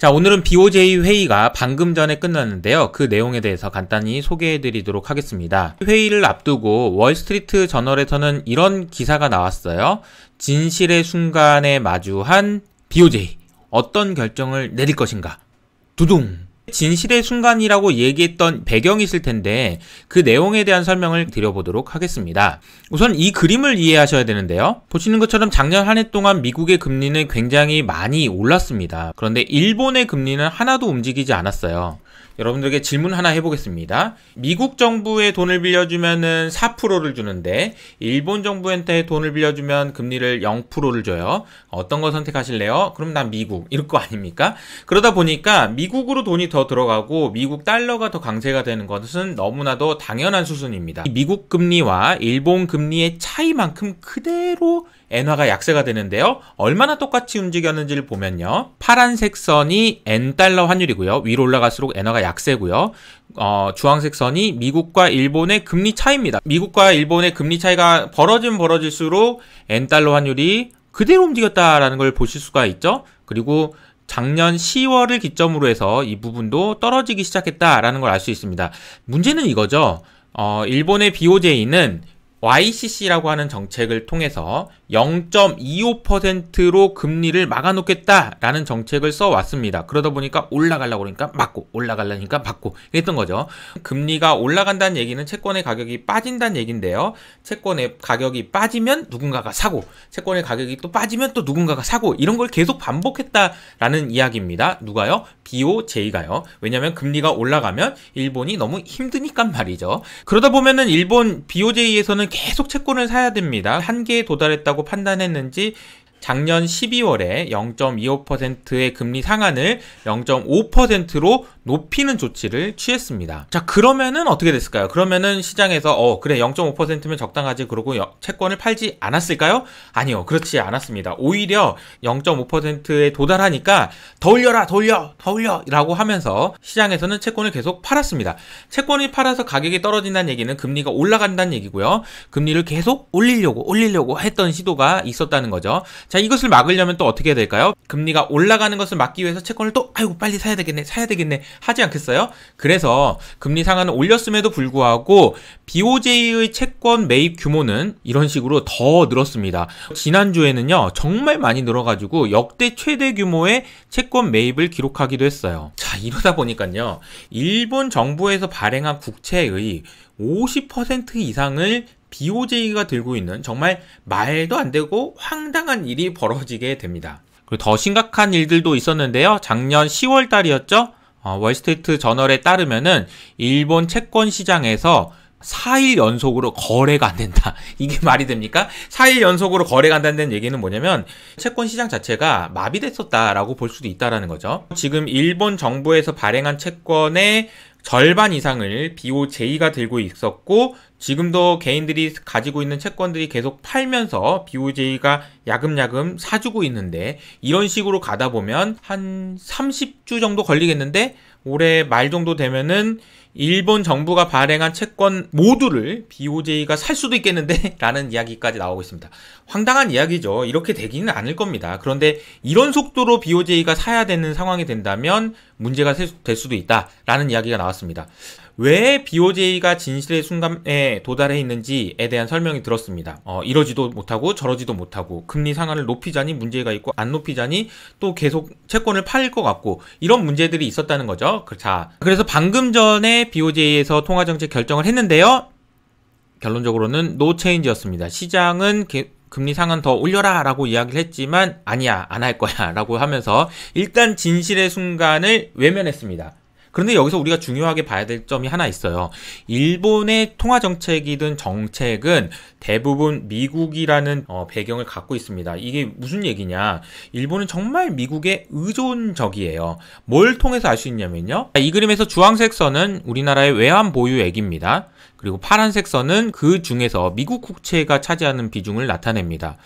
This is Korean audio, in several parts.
자, 오늘은 BOJ 회의가 방금 전에 끝났는데요. 그 내용에 대해서 간단히 소개해드리도록 하겠습니다. 회의를 앞두고 월스트리트 저널에서는 이런 기사가 나왔어요. 진실의 순간에 마주한 BOJ. 어떤 결정을 내릴 것인가? 두둥! 진실의 순간이라고 얘기했던 배경이 있을 텐데 그 내용에 대한 설명을 드려보도록 하겠습니다. 우선 이 그림을 이해하셔야 되는데요. 보시는 것처럼 작년 한 해 동안 미국의 금리는 굉장히 많이 올랐습니다. 그런데 일본의 금리는 하나도 움직이지 않았어요. 여러분들에게 질문 하나 해보겠습니다. 미국 정부에 돈을 빌려주면은 4%를 주는데 일본 정부한테 돈을 빌려주면 금리를 0%를 줘요. 어떤 거 선택하실래요? 그럼 난 미국 이럴 거 아닙니까? 그러다 보니까 미국으로 돈이 더 들어가고 미국 달러가 더 강세가 되는 것은 너무나도 당연한 수순입니다. 미국 금리와 일본 금리의 차이만큼 그대로 엔화가 약세가 되는데요. 얼마나 똑같이 움직였는지를 보면요. 파란색 선이 N달러 환율이고요. 위로 올라갈수록 엔화가 약세고요. 주황색 선이 미국과 일본의 금리 차이입니다. 미국과 일본의 금리 차이가 벌어지면 벌어질수록 N달러 환율이 그대로 움직였다라는 걸 보실 수가 있죠. 그리고 작년 10월을 기점으로 해서 이 부분도 떨어지기 시작했다라는 걸 알 수 있습니다. 문제는 이거죠. 일본의 BOJ는 YCC라고 하는 정책을 통해서 0.25%로 금리를 막아놓겠다라는 정책을 써왔습니다. 그러다 보니까 올라가려고 그러니까 맞고 올라가려니까 맞고 했던 거죠. 금리가 올라간다는 얘기는 채권의 가격이 빠진다는 얘기인데요. 채권의 가격이 빠지면 누군가가 사고 채권의 가격이 또 빠지면 또 누군가가 사고 이런 걸 계속 반복했다라는 이야기입니다. 누가요? BOJ가요. 왜냐하면 금리가 올라가면 일본이 너무 힘드니까 말이죠. 그러다 보면은 일본 BOJ에서는 계속 채권을 사야 됩니다. 한계에 도달했다고 판단했는지 작년 12월에 0.25%의 금리 상한을 0.5%로 높이는 조치를 취했습니다. 자, 그러면은 어떻게 됐을까요? 그러면은 시장에서 그래 0.5%면 적당하지 그러고 채권을 팔지 않았을까요? 아니요, 그렇지 않았습니다. 오히려 0.5%에 도달하니까 더 올려라, 더 올려, 더 올려 라고 하면서 시장에서는 채권을 계속 팔았습니다. 채권이 팔아서 가격이 떨어진다는 얘기는 금리가 올라간다는 얘기고요. 금리를 계속 올리려고 했던 시도가 있었다는 거죠. 자, 이것을 막으려면 또 어떻게 해야 될까요? 금리가 올라가는 것을 막기 위해서 채권을 또 빨리 사야 되겠네 하지 않겠어요? 그래서 금리 상한을 올렸음에도 불구하고 BOJ의 채권 매입 규모는 이런 식으로 더 늘었습니다. 지난주에는요 정말 많이 늘어가지고 역대 최대 규모의 채권 매입을 기록하기도 했어요. 자, 이러다 보니까요 일본 정부에서 발행한 국채의 50% 이상을 BOJ가 들고 있는 정말 말도 안 되고 황당한 일이 벌어지게 됩니다. 그리고 더 심각한 일들도 있었는데요. 작년 10월 달이었죠. 월스트리트 저널에 따르면은 일본 채권 시장에서 4일 연속으로 거래가 안 된다. 이게 말이 됩니까? 4일 연속으로 거래가 안 된다는 얘기는 뭐냐면 채권 시장 자체가 마비됐었다라고 볼 수도 있다라는 거죠. 지금 일본 정부에서 발행한 채권의 절반 이상을 BOJ가 들고 있었고 지금도 개인들이 가지고 있는 채권들이 계속 팔면서 BOJ가 야금야금 사주고 있는데 이런 식으로 가다 보면 한 30주 정도 걸리겠는데 올해 말 정도 되면은 일본 정부가 발행한 채권 모두를 BOJ가 살 수도 있겠는데 라는 이야기까지 나오고 있습니다. 황당한 이야기죠. 이렇게 되기는 않을 겁니다. 그런데 이런 속도로 BOJ가 사야 되는 상황이 된다면 문제가 될 수도 있다라는 이야기가 나왔습니다. 왜 BOJ가 진실의 순간에 도달해 있는지에 대한 설명이 들었습니다. 이러지도 못하고 저러지도 못하고 금리 상한을 높이자니 문제가 있고 안 높이자니 또 계속 채권을 팔 것 같고 이런 문제들이 있었다는 거죠. 자, 그래서 방금 전에 BOJ에서 통화정책 결정을 했는데요. 결론적으로는 노 체인지였습니다. 시장은 금리 상한 더 올려라 라고 이야기를 했지만 아니야, 안 할 거야 라고 하면서 일단 진실의 순간을 외면했습니다. 그런데 여기서 우리가 중요하게 봐야 될 점이 하나 있어요. 일본의 통화정책이든 정책은 대부분 미국이라는 배경을 갖고 있습니다. 이게 무슨 얘기냐. 일본은 정말 미국에 의존적이에요. 뭘 통해서 알 수 있냐면요. 이 그림에서 주황색 선은 우리나라의 외환 보유액입니다. 그리고 파란색 선은 그 중에서 미국 국채가 차지하는 비중을 나타냅니다.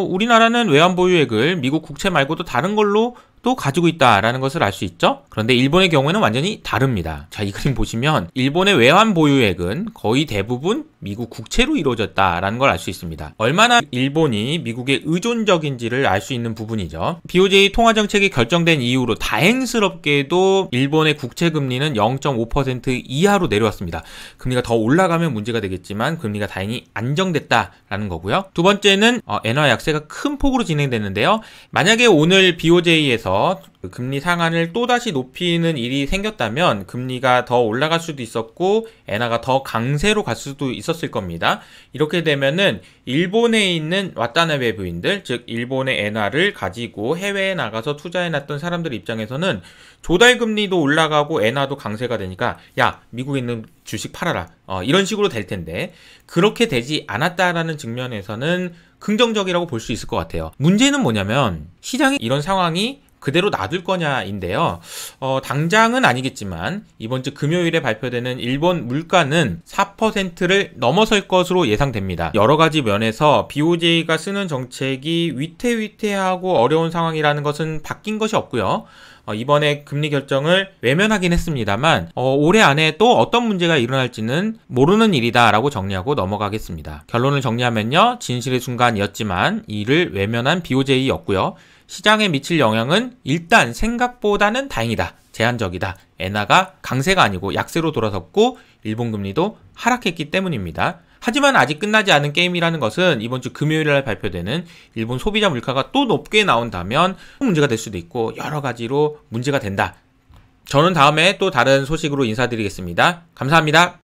우리나라는 외환 보유액을 미국 국채 말고도 다른 걸로 또 가지고 있다라는 것을 알 수 있죠. 그런데 일본의 경우에는 완전히 다릅니다. 자, 이 그림 보시면 일본의 외환 보유액은 거의 대부분 미국 국채로 이루어졌다라는 걸 알 수 있습니다. 얼마나 일본이 미국에 의존적인지를 알 수 있는 부분이죠. BOJ 통화정책이 결정된 이후로 다행스럽게도 일본의 국채 금리는 0.5% 이하로 내려왔습니다. 금리가 더 올라가면 문제가 되겠지만 금리가 다행히 안정됐다라는 거고요. 두 번째는 엔화 약세가 큰 폭으로 진행됐는데요. 만약에 오늘 BOJ에서 금리 상한을 또다시 높이는 일이 생겼다면 금리가 더 올라갈 수도 있었고 엔화가 더 강세로 갈 수도 있었을 겁니다. 이렇게 되면은 일본에 있는 왓다나 외부인들, 즉 일본의 엔화를 가지고 해외에 나가서 투자해놨던 사람들 입장에서는 조달 금리도 올라가고 엔화도 강세가 되니까 야, 미국에 있는 주식 팔아라, 이런 식으로 될 텐데 그렇게 되지 않았다라는 측면에서는 긍정적이라고 볼 수 있을 것 같아요. 문제는 뭐냐면 시장이 이런 상황이 그대로 놔둘 거냐인데요. 당장은 아니겠지만 이번 주 금요일에 발표되는 일본 물가는 4%를 넘어설 것으로 예상됩니다. 여러 가지 면에서 BOJ가 쓰는 정책이 위태위태하고 어려운 상황이라는 것은 바뀐 것이 없고요. 이번에 금리 결정을 외면하긴 했습니다만 올해 안에 또 어떤 문제가 일어날지는 모르는 일이다라고 정리하고 넘어가겠습니다. 결론을 정리하면요. 진실의 순간이었지만 이를 외면한 BOJ였고요. 시장에 미칠 영향은 일단 생각보다는 다행이다. 제한적이다. 엔화가 강세가 아니고 약세로 돌아섰고 일본 금리도 하락했기 때문입니다. 하지만 아직 끝나지 않은 게임이라는 것은 이번 주 금요일에 발표되는 일본 소비자 물가가 또 높게 나온다면 문제가 될 수도 있고 여러 가지로 문제가 된다. 저는 다음에 또 다른 소식으로 인사드리겠습니다. 감사합니다.